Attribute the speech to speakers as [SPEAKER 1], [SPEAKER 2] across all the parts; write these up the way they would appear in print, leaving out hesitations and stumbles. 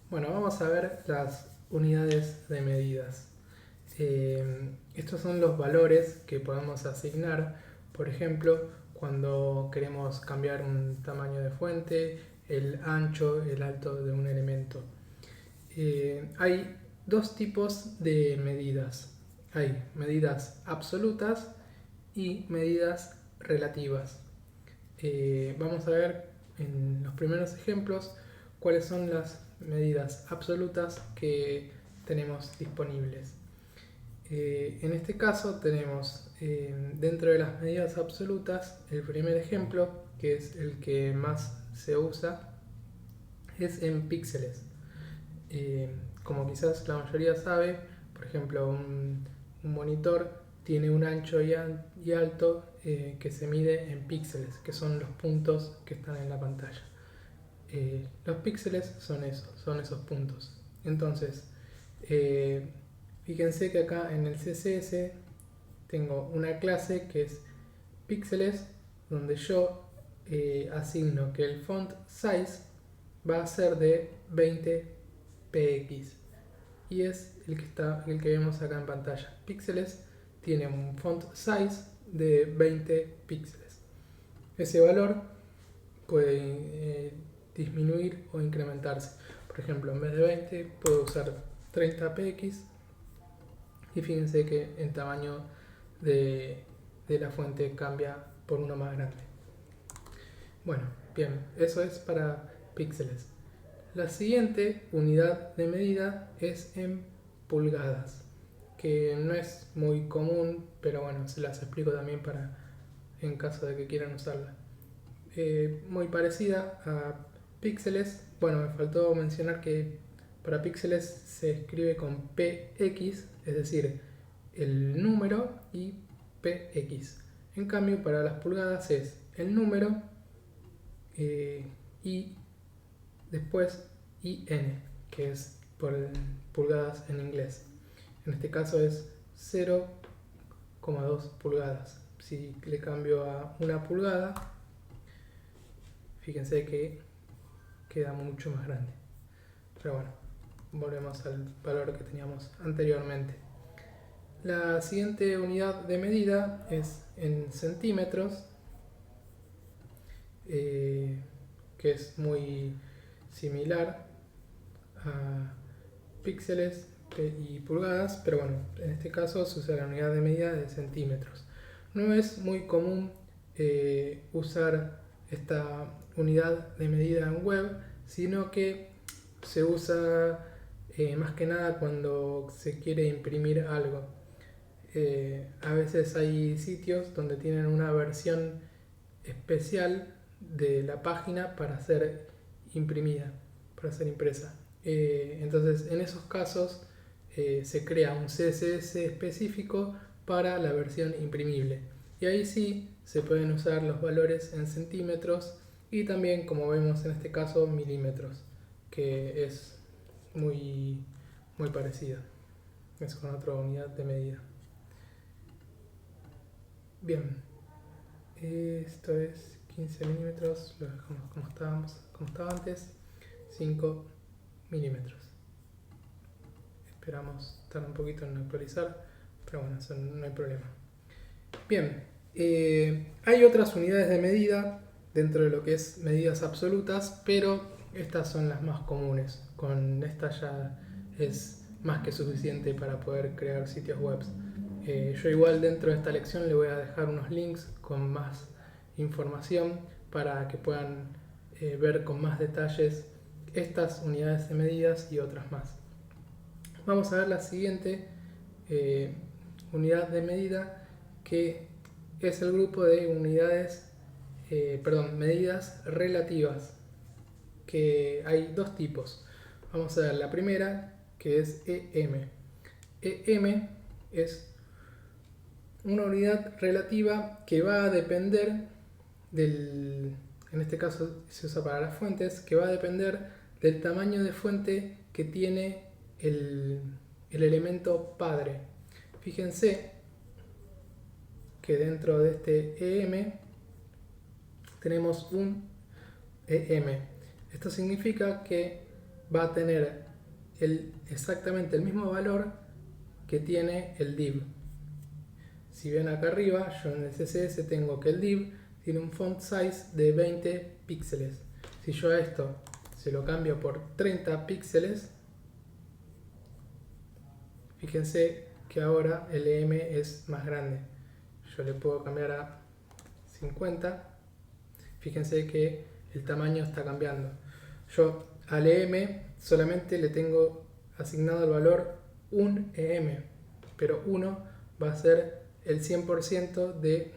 [SPEAKER 1] Bueno, vamos a ver las unidades de medidas. Estos son los valores que podemos asignar, por ejemplo, cuando queremos cambiar un tamaño de fuente, el ancho, el alto de un elemento. Hay dos tipos de medidas. Hay medidas absolutas y medidas relativas. Vamos a ver en los primeros ejemplos cuáles son las medidas absolutas que tenemos disponibles. En este caso tenemos dentro de las medidas absolutas el primer ejemplo, que es el que más se usa, es en píxeles. Como quizás la mayoría sabe, por ejemplo, un monitor tiene un ancho y alto que se mide en píxeles, que son los puntos que están en la pantalla. Los píxeles son esos puntos. Entonces, eh, fíjense que acá en el CSS tengo una clase que es píxeles, donde yo asigno que el font size va a ser de 20 px y es el que vemos acá en pantalla. Píxeles tiene un font size de 20 píxeles. Ese valor puede disminuir o incrementarse. Por ejemplo, en vez de 20 puedo usar 30 px y fíjense que el tamaño de, de la fuente cambia por uno más grande. Bueno, bien, eso es para píxeles. La siguiente unidad de medida es en pulgadas, que no es muy común, pero bueno, se las explico también para en caso de que quieran usarla. Muy parecida a píxeles. Bueno, me faltó mencionar que para píxeles se escribe con px, es decir, el número y px. En cambio, para las pulgadas es el número y después in, que es por pulgadas en inglés. En este caso es 0,2 pulgadas. Si le cambio a una pulgada, fíjense que queda mucho más grande. Pero bueno, volvemos al valor que teníamos anteriormente. La siguiente unidad de medida es en centímetros, que es muy similar a píxeles y pulgadas, pero bueno, en este caso se usa la unidad de medida de centímetros. No es muy común usar esta unidad de medida en web, sino que se usa más que nada cuando se quiere imprimir algo. A veces hay sitios donde tienen una versión especial de la página para ser imprimida, para ser impresa. Entonces, en esos casos se crea un CSS específico para la versión imprimible. Y ahí sí se pueden usar los valores en centímetros y también, como vemos en este caso, milímetros, que es muy, muy parecido. Es con otra unidad de medida. Bien, esto es 15 milímetros, lo dejamos como estaba antes, 5 milímetros. Esperamos tardar un poquito en actualizar, pero bueno, eso no hay problema. Bien, hay otras unidades de medida dentro de lo que es medidas absolutas, pero estas son las más comunes. Con esta ya es más que suficiente para poder crear sitios web. Yo igual dentro de esta lección le voy a dejar unos links con más información para que puedan ver con más detalles estas unidades de medidas y otras más. Vamos a ver la siguiente unidad de medida, que es el grupo de unidades, medidas relativas, que hay dos tipos. Vamos a ver la primera, que es EM. EM es una unidad relativa que va a depender en este caso se usa para las fuentes, que va a depender del tamaño de fuente que tiene el elemento padre. Fíjense que dentro de este EM tenemos un EM. Esto significa que va a tener exactamente el mismo valor que tiene el div. Si ven acá arriba, yo en el CSS tengo que el div tiene un font size de 20 píxeles. Si yo a esto se lo cambio por 30 píxeles, fíjense que ahora el EM es más grande. Yo le puedo cambiar a 50. Fíjense que el tamaño está cambiando. Yo al EM solamente le tengo asignado el valor 1 EM, pero 1 va a ser el 100% de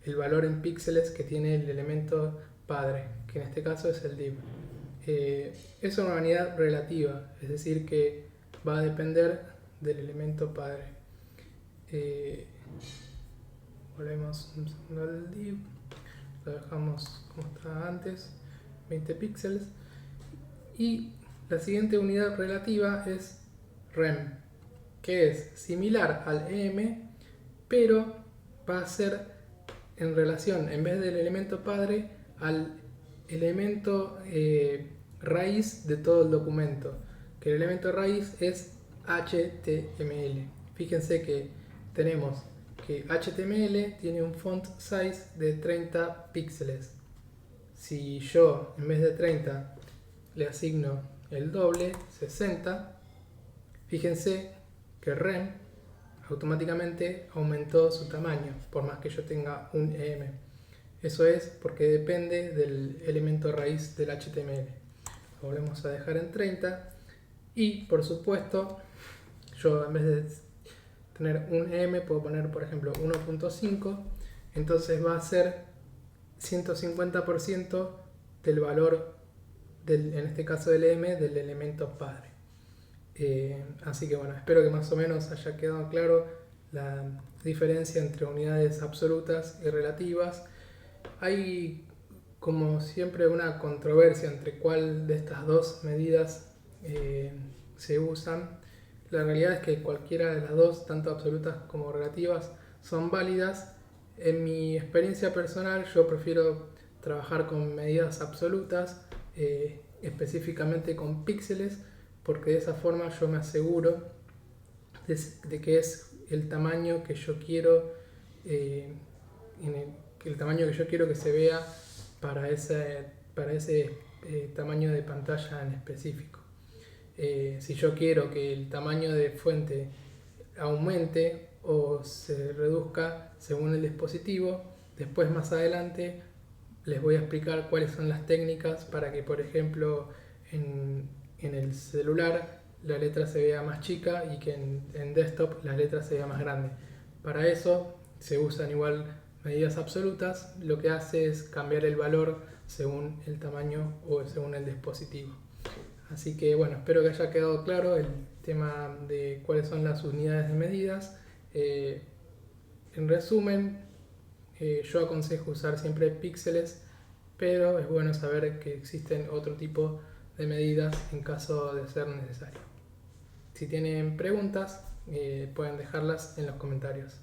[SPEAKER 1] el valor en píxeles que tiene el elemento padre, que en este caso es el div. Es una unidad relativa, es decir que va a depender del elemento padre. Volvemos un segundo al div, lo dejamos como estaba antes, 20 píxeles. Y la siguiente unidad relativa es rem, que es similar al EM, pero va a ser en relación, en vez del elemento padre, al elemento raíz de todo el documento, que el elemento raíz es HTML. Fíjense que tenemos que HTML tiene un font size de 30 píxeles. Si yo en vez de 30 le asigno el doble, 60, fíjense que rem automáticamente aumentó su tamaño, por más que yo tenga un EM. Eso es porque depende del elemento raíz del HTML. Lo volvemos a dejar en 30 y, por supuesto, yo en vez de tener un EM puedo poner, por ejemplo, 1.5, entonces va a ser 150% del valor, en este caso del EM, del elemento padre. Así que bueno, espero que más o menos haya quedado claro la diferencia entre unidades absolutas y relativas. Hay como siempre una controversia entre cuál de estas dos medidas se usan. La realidad es que cualquiera de las dos, tanto absolutas como relativas, son válidas. En mi experiencia personal yo prefiero trabajar con medidas absolutas, específicamente con píxeles, porque de esa forma yo me aseguro de que es el tamaño que yo quiero, el tamaño que yo quiero que se vea para ese tamaño de pantalla en específico. Si yo quiero que el tamaño de fuente aumente o se reduzca según el dispositivo, después más adelante les voy a explicar cuáles son las técnicas para que, por ejemplo, en el celular la letra se vea más chica y que en desktop la letra se vea más grande. Para eso se usan igual medidas absolutas, lo que hace es cambiar el valor según el tamaño o según el dispositivo. Así que bueno, espero que haya quedado claro el tema de cuáles son las unidades de medidas. En resumen, yo aconsejo usar siempre píxeles, pero es bueno saber que existen otro tipo de medidas en caso de ser necesario. Si tienen preguntas, pueden dejarlas en los comentarios.